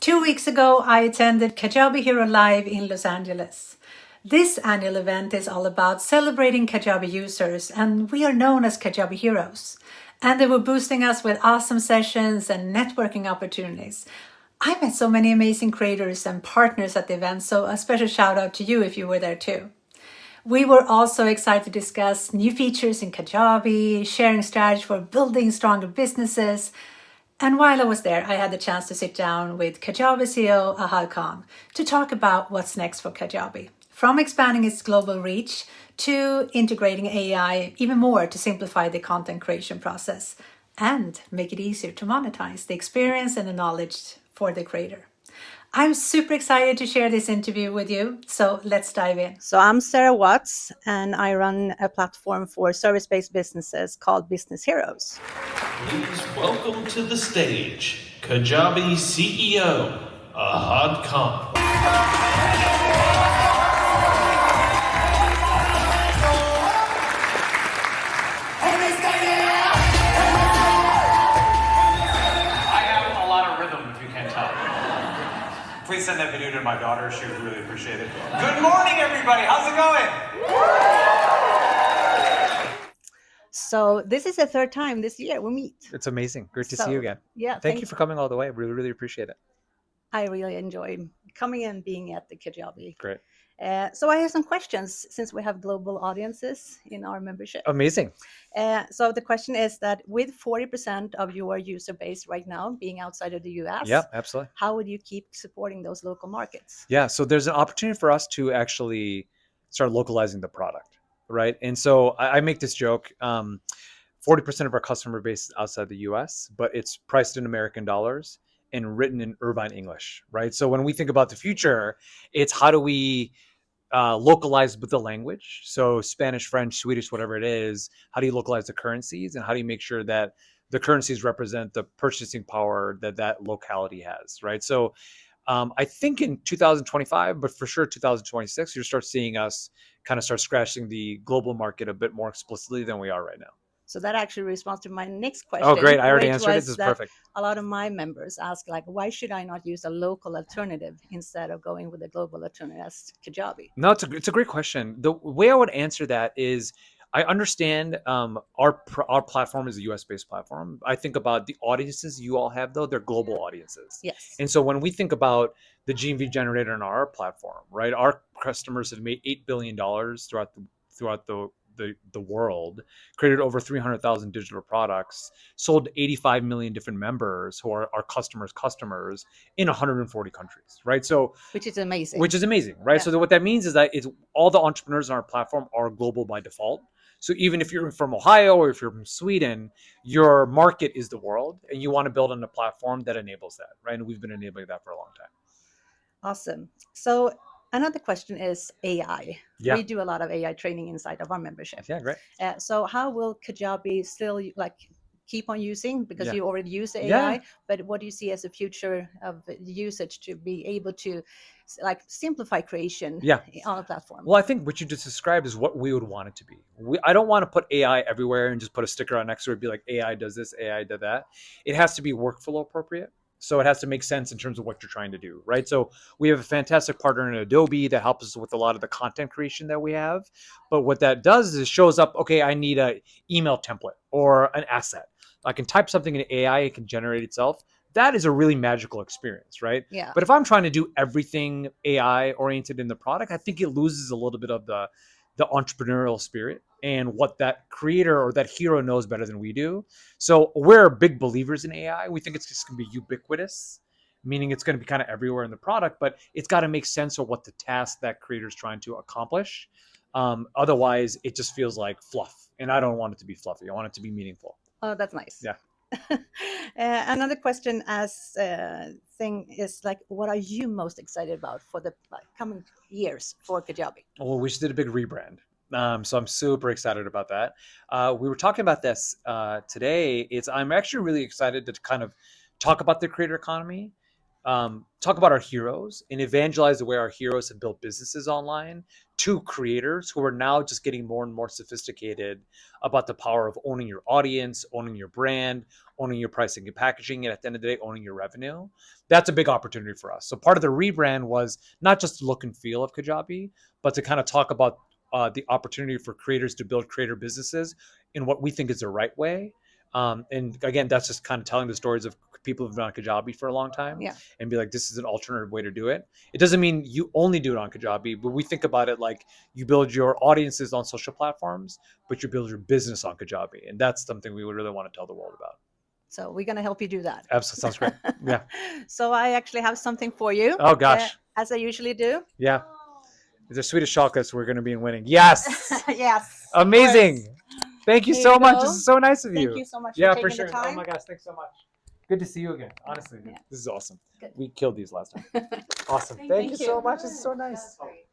2 weeks ago, I attended Kajabi Hero Live in Los Angeles. This annual event is all about celebrating Kajabi users, and we are known as Kajabi Heroes. And they were boosting us with awesome sessions and networking opportunities. I met so many amazing creators and partners at the event, so a special shout out to you if you were there too. We were also excited to discuss new features in Kajabi, sharing strategies for building stronger businesses. And while I was there, I had the chance to sit down with Kajabi CEO Ahad Khan to talk about what's next for Kajabi. From expanding its global reach to integrating AI even more to simplify the content creation process and make it easier to monetize the experience and the knowledge for the creator. I'm super excited to share this interview with you, so let's dive in. So I'm Sarah Watts, and I run a platform for service-based businesses called Business Heroes. Please welcome to the stage Kajabi CEO Ahad Khan. I have a lot of rhythm, if you can't tell. Please send that video to my daughter. She would really appreciate it. Good morning, everybody. How's it going? So this is the third time this year we meet. It's amazing. Great to see you again. Yeah, Thank you for coming all the way. We really appreciate it. I really enjoy coming and being at the Kajabi. Great. So I have some questions since we have global audiences in our membership. Amazing. So the question is that with 40% of your user base right now being outside of the US, Yeah, absolutely. how would you keep supporting those local markets? Yeah, so there's an opportunity for us to actually start localizing the product, right? And so I make this joke. 40% of our customer base is outside the US, but it's priced in American dollars and written in Irvine English, right? So when we think about the future, it's how do we localize with the language? So Spanish, French, Swedish, whatever it is, how do you localize the currencies, and how do you make sure that the currencies represent the purchasing power that that locality has, right? So I think in 2025, but for sure 2026, you'll start seeing us kind of start scratching the global market a bit more explicitly than we are right now. So that actually responds to my next question. Oh, great. I already which answered it. was This is that perfect. A lot of my members ask, like, why should I not use a local alternative instead of going with a global alternative as Kajabi? No, it's a great question. The way I would answer that is I understand our platform is a US based platform. I think about the audiences you all have, though, they're global audiences. Yes. And so when we think about the GMV generator on our platform, right, our customers have made $8 billion throughout the world, created over 300,000 digital products, sold 85 million different members who are our customers in 140 countries, right? So which is amazing. Right? Yeah. So what that means is that it's all the entrepreneurs on our platform are global by default. So even if you're from Ohio or if you're from Sweden, your market is the world, and you want to build on a platform that enables that, right? And we've been enabling that for a long time. Awesome. So another question is AI. Yeah. We do a lot of AI training inside of our membership. Yeah, great. So how will Kajabi still keep on using, because Yeah. you already use AI, Yeah. but what do you see as the future of usage to be able to simplify creation Yeah. on a platform? Well, I think what you just described is what we would want it to be. I don't want to put AI everywhere and just put a sticker on next to it and be like, AI does this, AI does that. It has to be workflow appropriate. So it has to make sense in terms of what you're trying to do, right? So we have a fantastic partner in Adobe that helps us with a lot of the content creation that we have. But what that does is it shows up, okay, I need an email template or an asset. I can type something in AI, it can generate itself. That is a really magical experience, right? Yeah. But if I'm trying to do everything AI oriented in the product, I think it loses a little bit of the entrepreneurial spirit and what that creator or that hero knows better than we do. So we're big believers in AI. We think it's just going to be ubiquitous, meaning it's going to be kind of everywhere in the product, but it's got to make sense of what the task that creator is trying to accomplish. Otherwise, it just feels like fluff, and I don't want it to be fluffy. I want it to be meaningful. Oh, that's nice. Yeah. Another question thing is what are you most excited about for the coming years for Kajabi? Well, we just did a big rebrand. So I'm super excited about that. We were talking about this today. I'm actually really excited to kind of talk about the creator economy talk about our heroes and evangelize the way our heroes have built businesses online to creators who are now just getting more and more sophisticated about the power of owning your audience, owning your brand, owning your pricing and packaging, and at the end of the day, owning your revenue. That's a big opportunity for us. So part of the rebrand was not just the look and feel of Kajabi, but to kind of talk about the opportunity for creators to build creator businesses in what we think is the right way. And again, that's just kind of telling the stories of people who've been on Kajabi for a long time and be like, this is an alternative way to do it. It doesn't mean you only do it on Kajabi, but we think about it like you build your audiences on social platforms, but you build your business on Kajabi. And that's something we would really want to tell the world about. So we're going to help you do that. Absolutely. Sounds great. Yeah. So I actually have something for you. Oh, gosh. As I usually do. Yeah. These are Swedish chocolates we're going to be winning. Yes. Yes. Amazing. Thank you Here so you much. go. This is so nice of you. Thank you so much Yeah, for for taking sure. the time. Oh my gosh, thanks so much. Good to see you again. Honestly, Yeah. this is awesome. Good. We killed these last time. Awesome. Thank you so much. This is so nice. That's great.